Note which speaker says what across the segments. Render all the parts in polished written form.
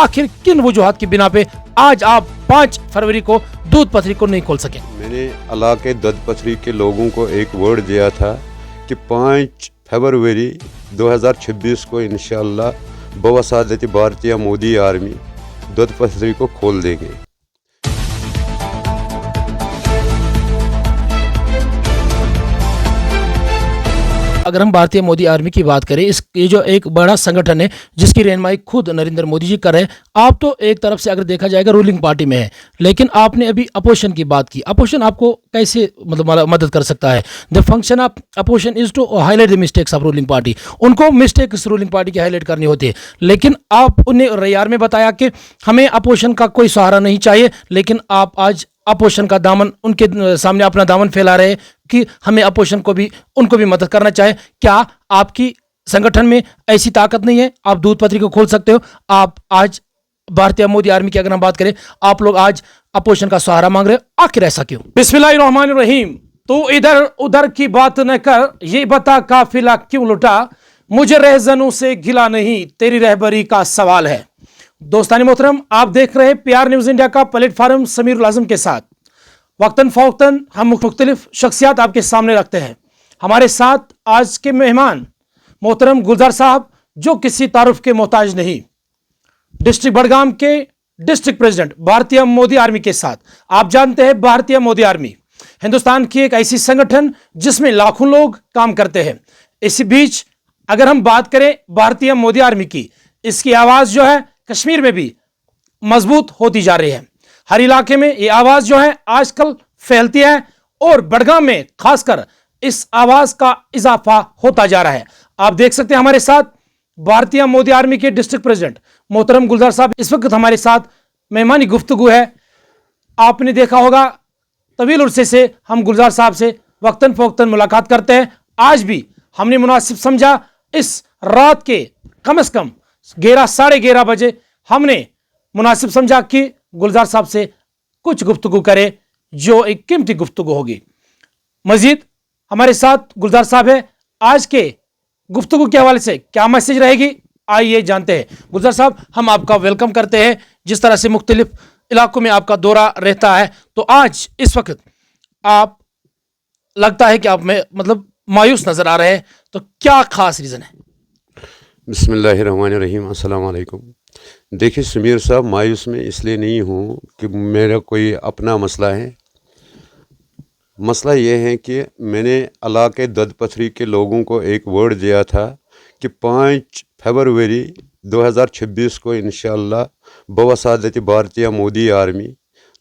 Speaker 1: आखिर किन वजूहात की बिना पे आज आप 5 फरवरी को दूध पथरी को नहीं खोल सके?
Speaker 2: मैंने इलाके दूध पथरी के लोगों को एक वर्ड दिया था कि 5 फरवरी 2026 को इंशाअल्लाह बवसादत भारतीय मोदी आर्मी दूध पथरी को खोल देंगे।
Speaker 1: अगर हम भारतीय मोदी आर्मी की बात करें, ये जो एक बड़ा संगठन है जिसकी रहनुमाई खुद नरेंद्र मोदी जी कर रहे हैं, आप तो एक तरफ से अगर देखा जाएगा रूलिंग पार्टी में है, लेकिन आपने अभी अपोजिशन की बात की। अपोजिशन आपको कैसे मतलब मदद कर सकता है? The function of opposition is to highlight the mistakes of ruling party. उनको मिस्टेक्स रूलिंग पार्टी की हाईलाइट करनी होती है, लेकिन आप उन्हें रैयार में बताया कि हमें अपोजिशन का कोई सहारा नहीं चाहिए, लेकिन आप आज अपोजिशन का दामन उनके सामने अपना दामन फैला रहे हैं कि हमें अपोजिशन को भी उनको भी मदद करना चाहिए। क्या आपकी संगठन में ऐसी ताकत नहीं है? आप दूध पथरी को खोल सकते हो। आप आज भारतीय मोदी आर्मी की अगर हम बात करें, आप लोग आज अपोजिशन का सहारा मांग रहे हो, आखिर ऐसा क्यों? बिस्मिल्लाहिर्रहमानिर्रहीम। तो इधर उधर की बात न कर, ये बता काफिला क्यों लुटा, मुझे रहजनों से गिला नहीं, तेरी रहबरी का सवाल है। दोस्तानी मोहतरम, आप देख रहे हैं PR न्यूज इंडिया का प्लेटफॉर्म समीरुल आजम के साथ। वक्तन फौक्तन हम मुख्तलिफ शख्सियात आपके सामने रखते हैं। हमारे साथ आज के मेहमान मोहतरम गुलजार साहब, जो किसी तारुफ के मोहताज नहीं, डिस्ट्रिक्ट बड़गाम के डिस्ट्रिक्ट प्रेसिडेंट भारतीय मोदी आर्मी के साथ। आप जानते हैं भारतीय मोदी आर्मी हिंदुस्तान की एक ऐसी संगठन जिसमें लाखों लोग काम करते हैं। इसी बीच अगर हम बात करें भारतीय मोदी आर्मी की, इसकी आवाज जो है कश्मीर में भी मजबूत होती जा रही है। हर इलाके में ये आवाज जो है आजकल फैलती है और बड़गाम में खासकर इस आवाज का इजाफा होता जा रहा है। आप देख सकते हैं हमारे साथ भारतीय मोदी आर्मी के डिस्ट्रिक्ट प्रेसिडेंट मोहतरम गुलजार साहब इस वक्त हमारे साथ मेहमानी गुफ्तगू है। आपने देखा होगा तवील उर्से से हम गुलजार साहब से वक्तन फौक्तन मुलाकात करते हैं। आज भी हमने मुनासिब समझा इस रात के कम से कम 11 साढ़े 11 बजे हमने मुनासिब समझा कि गुलजार साहब से कुछ गुफ्तगू करें जो एक कीमती गुफ्तगू होगी। मजीद हमारे साथ गुलजार साहब है। आज के गुफ्तगू के हवाले से क्या मैसेज रहेगी, आइए जानते हैं। गुलजार साहब, हम आपका वेलकम करते हैं। जिस तरह से मुख्तलिफ इलाकों में आपका दौरा रहता है, तो आज इस वक्त आप लगता है कि आप में मतलब मायूस नजर आ रहे हैं, तो क्या खास रीजन है?
Speaker 2: बिस्मिल्लाहिर्रहमानिर्रहीम, अस्सलाम वालेकुम। देखिए समीर साहब, मायूस में इसलिए नहीं हूँ कि मेरा कोई अपना मसला है। मसला ये है कि मैंने इलाके दूध पथरी के लोगों को एक वर्ड दिया था कि 5 फरवरी 2026 को इंशाअल्लाह बवसादत भारतीय मोदी आर्मी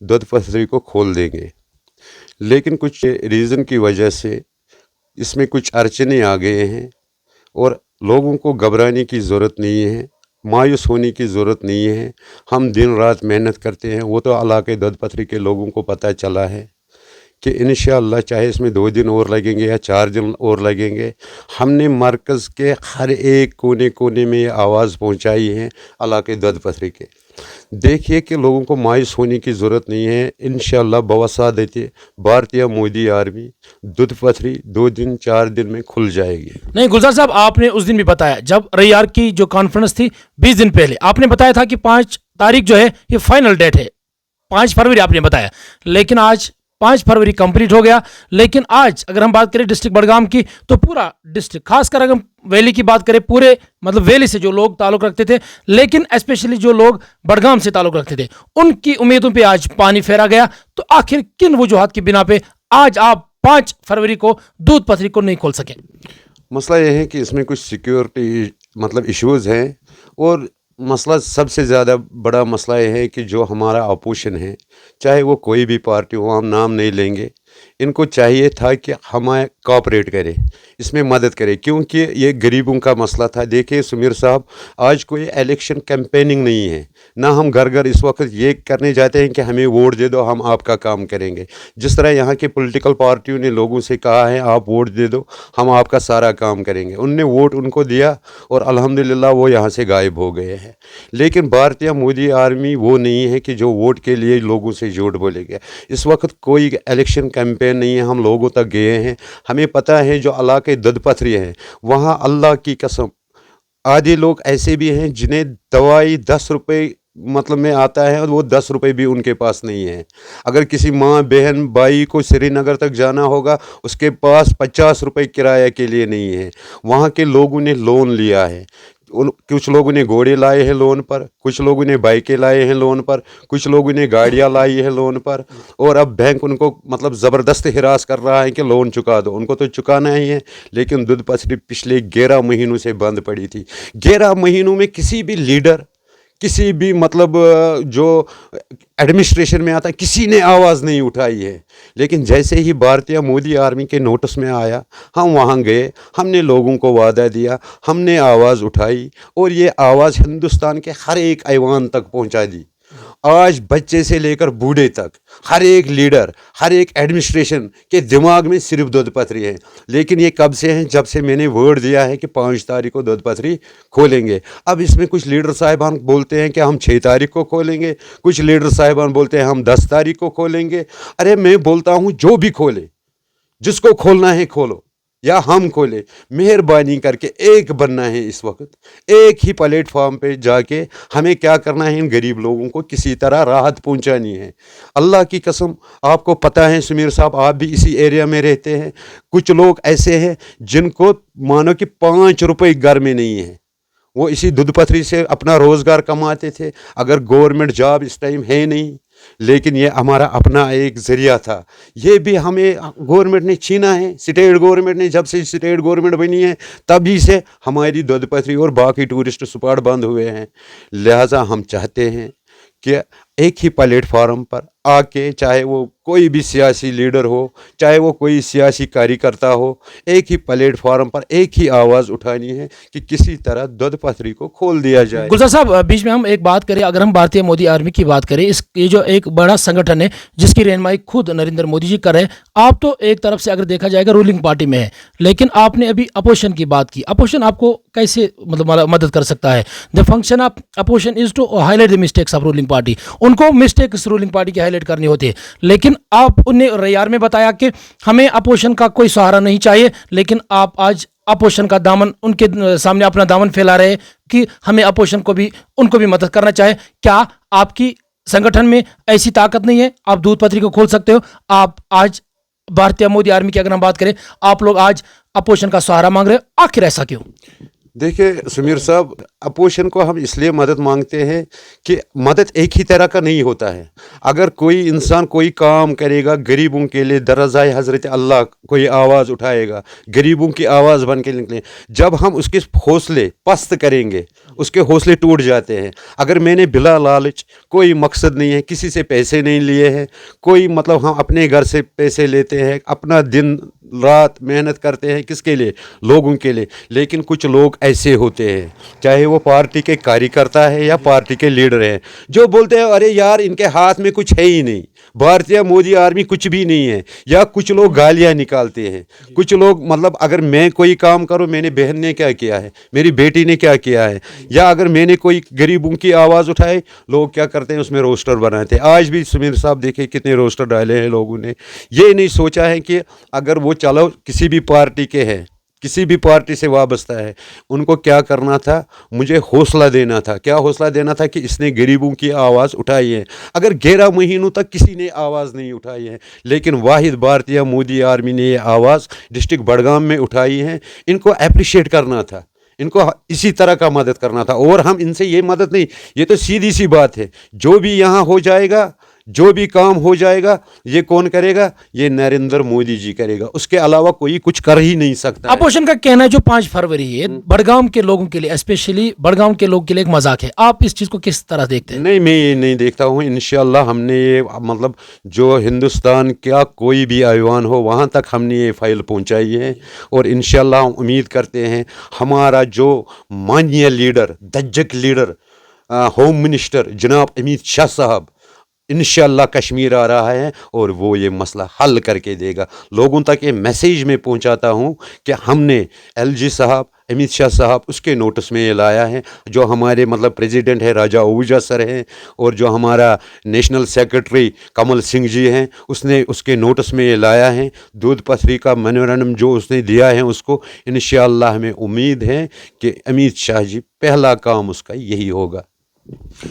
Speaker 2: दूध पथरी को खोल देंगे। लेकिन कुछ रीज़न की वजह से इसमें कुछ अड़चने आ गए हैं और लोगों को घबराने की ज़रूरत नहीं है, मायूस होने की ज़रूरत नहीं है। हम दिन रात मेहनत करते हैं, वो तो इलाके दूध पथरी के लोगों को पता चला है कि इंशाअल्लाह चाहे इसमें 2 दिन और लगेंगे या 4 दिन और लगेंगे। हमने मरकज़ के हर एक कोने कोने में ये आवाज़ पहुंचाई है इलाके दूध पथरी के। देखिए कि लोगों को मायूस होने की ज़रूरत नहीं है। इंशाअल्लाह बवसादत भारतीय मोदी आर्मी दूध पथरी 2 दिन 4 दिन में खुल जाएगी।
Speaker 1: नहीं गुलजार साहब, आपने उस दिन भी बताया जब रैयार की जो कॉन्फ्रेंस थी 20 दिन पहले, आपने बताया था कि 5 तारीख जो है ये फाइनल डेट है, 5 फरवरी आपने बताया, लेकिन आज 5 फरवरी कंप्लीट हो गया। लेकिन आज अगर हम बात करें डिस्ट्रिक्ट बड़गाम की, तो पूरा डिस्ट्रिक्ट, खासकर अगर हम वैली की बात करें, पूरे मतलब वैली से जो लोग ताल्लुक रखते थे, लेकिन स्पेशली जो लोग बड़गाम से ताल्लुक रखते थे, उनकी उम्मीदों पे आज पानी फेरा गया। तो आखिर किन वजूहात की बिना पे आज आप 5 फरवरी को दूध पथरी को नहीं खोल सके?
Speaker 2: मसला यह है कि इसमें कुछ सिक्योरिटी मतलब इश्यूज़ हैं और मसला सबसे ज़्यादा बड़ा मसला यह है कि जो हमारा अपोजिशन है, चाहे वो कोई भी पार्टी हो, हम नाम नहीं लेंगे, इनको चाहिए था कि हमें कोऑपरेट करें, इसमें मदद करें, क्योंकि ये गरीबों का मसला था। देखिए सुमीर साहब, आज कोई इलेक्शन कैंपेनिंग नहीं है, ना हम घर घर इस वक्त ये करने जाते हैं कि हमें वोट दे दो, हम आपका काम करेंगे। जिस तरह यहाँ की पॉलिटिकल पार्टियों ने लोगों से कहा है आप वोट दे दो, हम आपका सारा काम करेंगे, उनने वोट उनको दिया और अल्हम्दुलिल्लाह वो यहाँ से गायब हो गए हैं। लेकिन भारतीय मोदी आर्मी वो नहीं है कि जो वोट के लिए लोगों से झूठ बोलेगा। इस वक्त कोई इलेक्शन कैंपेन नहीं है, हम लोगों तक गए हैं, हमें पता है जो इलाके दूध पथरी हैं वहाँ अल्लाह की कसम आधे लोग ऐसे भी हैं जिन्हें दवाई 10 रुपये मतलब में आता है, वो 10 रुपये भी उनके पास नहीं है। अगर किसी माँ बहन भाई को श्रीनगर तक जाना होगा, उसके पास 50 रुपये किराया के लिए नहीं है। वहाँ के लोगों ने लोन लिया है, कुछ लोगों ने घोड़े लाए हैं लोन पर, कुछ लोगों ने बाइकें लाए हैं लोन पर, कुछ लोगों ने गाड़ियाँ लाई हैं लोन पर, और अब बैंक उनको मतलब ज़बरदस्त हिरास कर रहा है कि लोन चुका दो। उनको तो चुकाना ही है, लेकिन दूध पथरी पिछले 11 महीनों से बंद पड़ी थी। 11 महीनों में किसी भी लीडर, किसी भी मतलब जो एडमिनिस्ट्रेशन में आता, किसी ने आवाज़ नहीं उठाई है। लेकिन जैसे ही भारतीय मोदी आर्मी के नोटिस में आया, हम वहाँ गए, हमने लोगों को वादा दिया, हमने आवाज़ उठाई, और ये आवाज़ हिंदुस्तान के हर एक ऐवान तक पहुँचा दी। आज बच्चे से लेकर बूढ़े तक हर एक लीडर, हर एक एडमिनिस्ट्रेशन के दिमाग में सिर्फ दूध पथरी है। लेकिन ये कब से हैं? जब से मैंने वर्ड दिया है कि 5 तारीख को दूध पथरी खोलेंगे। अब इसमें कुछ लीडर साहिबान बोलते हैं कि हम 6 तारीख को खोलेंगे, कुछ लीडर साहिबान बोलते हैं हम 10 तारीख को खोलेंगे। अरे मैं बोलता हूँ जो भी खोले, जिसको खोलना है खोलो, या हम खोले, मेहरबानी करके एक बनना है। इस वक्त एक ही प्लेटफॉर्म पे जाके हमें क्या करना है, इन गरीब लोगों को किसी तरह राहत पहुंचानी है। अल्लाह की कसम, आपको पता है सुमीर साहब, आप भी इसी एरिया में रहते हैं, कुछ लोग ऐसे हैं जिनको मानो कि 5 रुपये घर में नहीं है, वो इसी दूध पथरी से अपना रोज़गार कमाते थे। अगर गवर्नमेंट जॉब इस टाइम है नहीं, लेकिन ये हमारा अपना एक ज़रिया था। ये भी हमें गवर्नमेंट ने छीना है। स्टेट गवर्नमेंट ने, जब से स्टेट गवर्नमेंट बनी है तभी से हमारी दूध पथरी और बाकी टूरिस्ट स्पॉट बंद हुए हैं। लिहाजा हम चाहते हैं कि एक ही प्लेटफॉर्म पर आके, चाहे वो कोई भी सियासी लीडर हो, चाहे वो कोई सियासी कार्यकर्ता हो, एक ही प्लेटफॉर्म पर एक ही आवाज़ उठानी है कि किसी तरह दूध पथरी को खोल दिया जाए।
Speaker 1: गुलजार साहब, बीच में हम एक बात करें, अगर हम भारतीय मोदी आर्मी की बात करें, ये जो एक बड़ा संगठन है जिसकी रहनुमाई खुद नरेंद्र मोदी जी कर रहे हैं, आप तो एक तरफ से अगर देखा जाएगा रूलिंग पार्टी में है, लेकिन आपने अभी अपोजिशन की बात की। अपोजिशन आपको कैसे मतलब मदद कर सकता है? The function of opposition is to highlight the mistakes of ruling party. उनको मिस्टेक्स रूलिंग पार्टी की हाईलाइट करनी होती है, लेकिन आप उन्हें रैयार में बताया कि हमें अपोजिशन का कोई सहारा नहीं चाहिए, लेकिन आप आज अपोजिशन का दामन, उनके सामने अपना दामन फैला रहे कि हमें अपोजिशन को भी, उनको भी मदद करना चाहिए। क्या आपकी संगठन में ऐसी ताकत नहीं है? आप दूध पथरी को खोल सकते हो। आप आज भारतीय मोदी आर्मी की अगर हम बात करें, आप लोग आज अपोजिशन का सहारा मांग रहे हो, आखिर ऐसा क्यों?
Speaker 2: देखिए सुमीर साहब, अपोजिशन को हम इसलिए मदद मांगते हैं कि मदद एक ही तरह का नहीं होता है। अगर कोई इंसान कोई काम करेगा गरीबों के लिए, दरजाए हज़रत अल्लाह कोई आवाज़ उठाएगा, गरीबों की आवाज़ बन के निकले, जब हम उसके हौसले पस्त करेंगे, उसके हौसले टूट जाते हैं। अगर मैंने बिला लालच, कोई मकसद नहीं है, किसी से पैसे नहीं लिए हैं, कोई मतलब हम अपने घर से पैसे लेते हैं, अपना दिन रात मेहनत करते हैं, किसके लिए? लोगों के लिए। लेकिन कुछ लोग ऐसे होते हैं, चाहे वो पार्टी के कार्यकर्ता है या पार्टी के लीडर हैं, जो बोलते हैं अरे यार इनके हाथ में कुछ है ही नहीं, भारतीय मोदी आर्मी कुछ भी नहीं है। या कुछ लोग गालियां निकालते हैं, कुछ लोग मतलब अगर मैं कोई काम करूं, मैंने बहन ने क्या किया है, मेरी बेटी ने क्या किया है, या अगर मैंने कोई गरीबों की आवाज़ उठाई, लोग क्या करते हैं उसमें रोस्टर बनाते हैं। आज भी सुमीर साहब देखिए कितने रोस्टर डाले हैं लोगों ने। ये नहीं सोचा है कि अगर वो चलो किसी भी पार्टी के हैं, किसी भी पार्टी से वाबस्ता है, उनको क्या करना था, मुझे हौसला देना था। क्या हौसला देना था? कि इसने गरीबों की आवाज़ उठाई है। अगर 11 महीनों तक किसी ने आवाज़ नहीं उठाई है, लेकिन वाहिद भारतीय मोदी आर्मी ने ये आवाज़ डिस्ट्रिक्ट बड़गाम में उठाई है। इनको अप्रिशिएट करना था, इनको इसी तरह का मदद करना था। और हम इनसे ये मदद नहीं, ये तो सीधी सी बात है, जो भी यहाँ हो जाएगा, जो भी काम हो जाएगा, ये कौन करेगा? ये नरेंद्र मोदी जी करेगा, उसके अलावा कोई कुछ कर ही नहीं सकता।
Speaker 1: अपोजिशन का कहना है जो 5 फरवरी है बड़गाम के लोगों के लिए, स्पेशली बड़गाम के लोगों के लिए एक मजाक है। आप इस चीज़ को किस तरह देखते हैं?
Speaker 2: नहीं, मैं ये नहीं देखता हूँ। इंशाल्लाह हमने ये मतलब जो हिंदुस्तान का कोई भी ऐवान हो, वहाँ तक हमने ये फाइल पहुँचाई है। और इंशाल्लाह हम उम्मीद करते हैं हमारा जो माननीय लीडर, दज्जक लीडर, होम मिनिस्टर जनाब अमित शाह साहब इंशाल्लाह कश्मीर आ रहा है और वो ये मसला हल करके देगा। लोगों तक ये मैसेज में पहुंचाता हूं कि हमने एलजी साहब, अमित शाह साहब, उसके नोटिस में ये लाया है। जो हमारे मतलब प्रेसिडेंट है राजा ओहूजा सर हैं, और जो हमारा नेशनल सेक्रेटरी कमल सिंह जी हैं, उसने उसके नोटिस में ये लाया है। दूध पथरी का मेमोरेंडम जो उसने दिया है, उसको इंशाल्लाह हमें उम्मीद है कि अमित शाह जी पहला काम उसका यही होगा।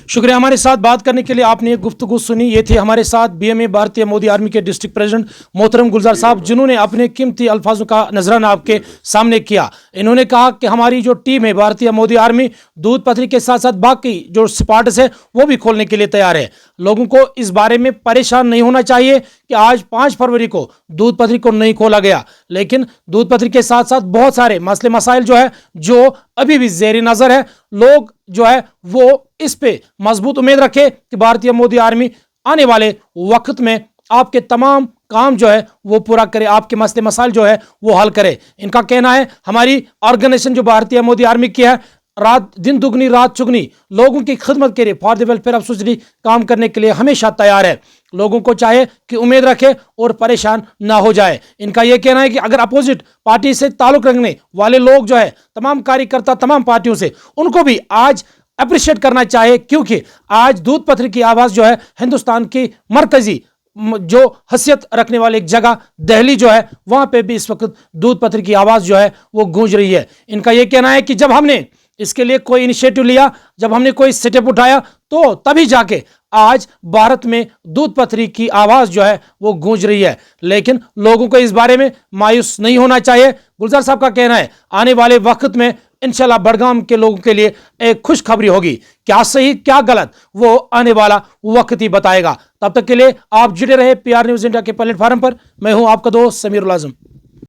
Speaker 1: शुक्रिया हमारे साथ बात करने के लिए। आपने एक गुफ्तगू सुनी। ये थे हमारे साथ बीएमए भारतीय मोदी आर्मी के डिस्ट्रिक्ट प्रेसिडेंट मोहतरम गुलजार साहब, जिन्होंने अपने कीमती अल्फाजों का नजराना आपके सामने किया। इन्होंने कहा कि हमारी जो टीम है भारतीय मोदी आर्मी, दूध पथरी के साथ साथ बाकी जो स्पॉट्स है वो भी खोलने के लिए तैयार है। लोगों को इस बारे में परेशान नहीं होना चाहिए कि आज 5 फरवरी को दूध पथरी को नहीं खोला गया, लेकिन दूध पथरी के साथ साथ बहुत सारे मसले मसाइल जो है जो अभी भी ज़ेरे नज़र है। लोग जो है वो इस पे मजबूत उम्मीद रखे कि भारतीय मोदी आर्मी आने वाले वक्त में आपके तमाम काम जो है वो पूरा करे, आपके मसले मसाइल जो है वो हल करे। इनका कहना है हमारी ऑर्गेनाइजेशन जो भारतीय मोदी आर्मी की है, रात दिन दुगनी रात चुगनी लोगों की खिदमत के लिए, for the welfare of society काम करने के लिए हमेशा तैयार है। लोगों को चाहे कि उम्मीद रखे और परेशान ना हो जाए। इनका यह कहना है कि अगर अपोजिट पार्टी से ताल्लुक रखने वाले लोग जो है, तमाम कार्यकर्ता तमाम पार्टियों से, उनको भी आज अप्रिशिएट करना चाहिए, क्योंकि आज दूध पथरी की आवाज़ जो है हिंदुस्तान की मरकजी जो हैसियत रखने वाली एक जगह दिल्ली जो है, वहां पे भी इस वक्त दूध पथरी की आवाज़ जो है वो गूंज रही है। इनका यह कहना है कि जब हमने इसके लिए कोई इनिशिएटिव लिया, जब हमने कोई स्टेप उठाया, तो तभी जाके आज भारत में दूध पथरी की आवाज़ जो है वो गूंज रही है। लेकिन लोगों को इस बारे में मायूस नहीं होना चाहिए। गुलजार साहब का कहना है आने वाले वक्त में इंशाल्लाह बड़गाम के लोगों के लिए एक खुशखबरी होगी। क्या सही क्या गलत वो आने वाला वक्त ही बताएगा। तब तक के लिए आप जुड़े रहे PR न्यूज़ इंडिया के प्लेटफार्म पर। मैं हूं आपका दोस्त समीरुल आज़म।